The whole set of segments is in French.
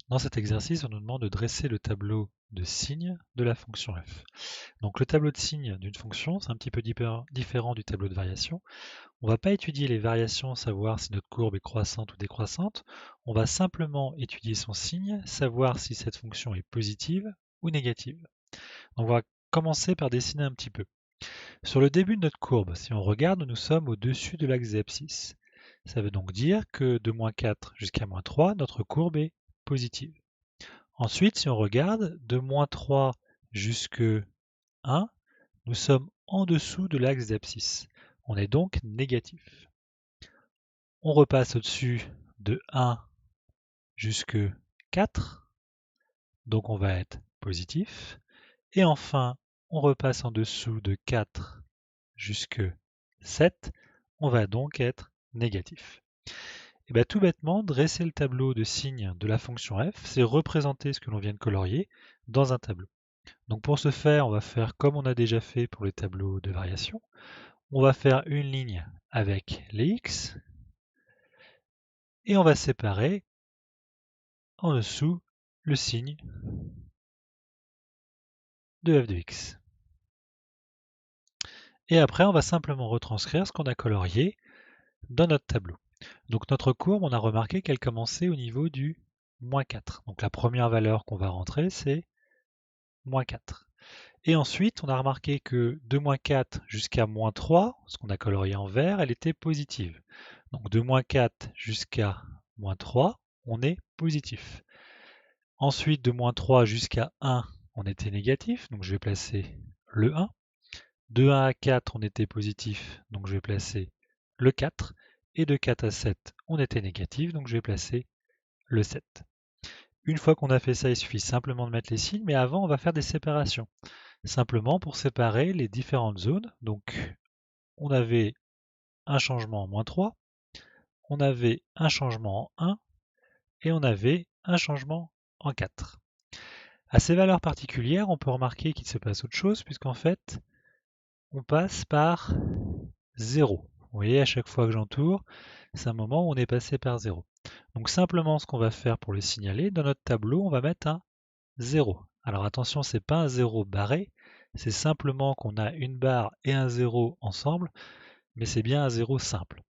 Dans cet exercice, on nous demande de dresser le tableau de signes de la fonction f. Donc le tableau de signes d'une fonction, c'est un petit peu différent du tableau de variation. On ne va pas étudier les variations, savoir si notre courbe est croissante ou décroissante. On va simplement étudier son signe, savoir si cette fonction est positive ou négative. Donc on va commencer par dessiner un petit peu. Sur le début de notre courbe, si on regarde, nous sommes au-dessus de l'axe des abscisses. Ça veut donc dire que de -4 jusqu'à -3, notre courbe est positive. Ensuite, si on regarde, de -3 jusque 1, nous sommes en dessous de l'axe d'abscisse. On est donc négatif. On repasse au-dessus de 1 jusque 4, donc on va être positif. Et enfin, on repasse en dessous de 4 jusque 7, on va donc être négatif. Et bien tout bêtement, dresser le tableau de signes de la fonction f, c'est représenter ce que l'on vient de colorier dans un tableau. Donc pour ce faire, on va faire comme on a déjà fait pour les tableaux de variation. On va faire une ligne avec les x et on va séparer en dessous le signe de f de x. Et après, on va simplement retranscrire ce qu'on a colorié dans notre tableau. Donc notre courbe, on a remarqué qu'elle commençait au niveau du -4. Donc la première valeur qu'on va rentrer, c'est -4. Et ensuite, on a remarqué que de -4 jusqu'à -3, ce qu'on a colorié en vert, elle était positive. Donc de -4 jusqu'à -3, on est positif. Ensuite, de -3 jusqu'à 1, on était négatif, donc je vais placer le 1. De 1 à 4, on était positif, donc je vais placer le 4. Et de 4 à 7, on était négatif, donc je vais placer le 7. Une fois qu'on a fait ça, il suffit simplement de mettre les signes, mais avant, on va faire des séparations. Simplement pour séparer les différentes zones. Donc, on avait un changement en -3, on avait un changement en 1 et on avait un changement en 4. À ces valeurs particulières, on peut remarquer qu'il se passe autre chose puisqu'en fait, on passe par 0. Vous voyez, à chaque fois que j'entoure, c'est un moment où on est passé par 0. Donc simplement, ce qu'on va faire pour le signaler, dans notre tableau, on va mettre un 0. Alors attention, c'est pas un 0 barré, c'est simplement qu'on a une barre et un 0 ensemble, mais c'est bien un 0 simple.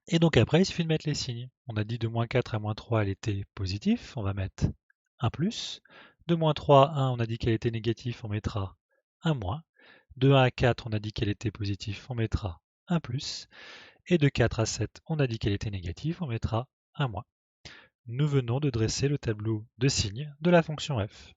Et donc après, il suffit de mettre les signes. On a dit de -4 à -3, elle était positive, on va mettre un plus. De -3 à 1, on a dit qu'elle était négative, on mettra un moins. De 1 à 4, on a dit qu'elle était positive, on mettra un plus. Et de 4 à 7, on a dit qu'elle était négative, on mettra un moins. Nous venons de dresser le tableau de signes de la fonction f.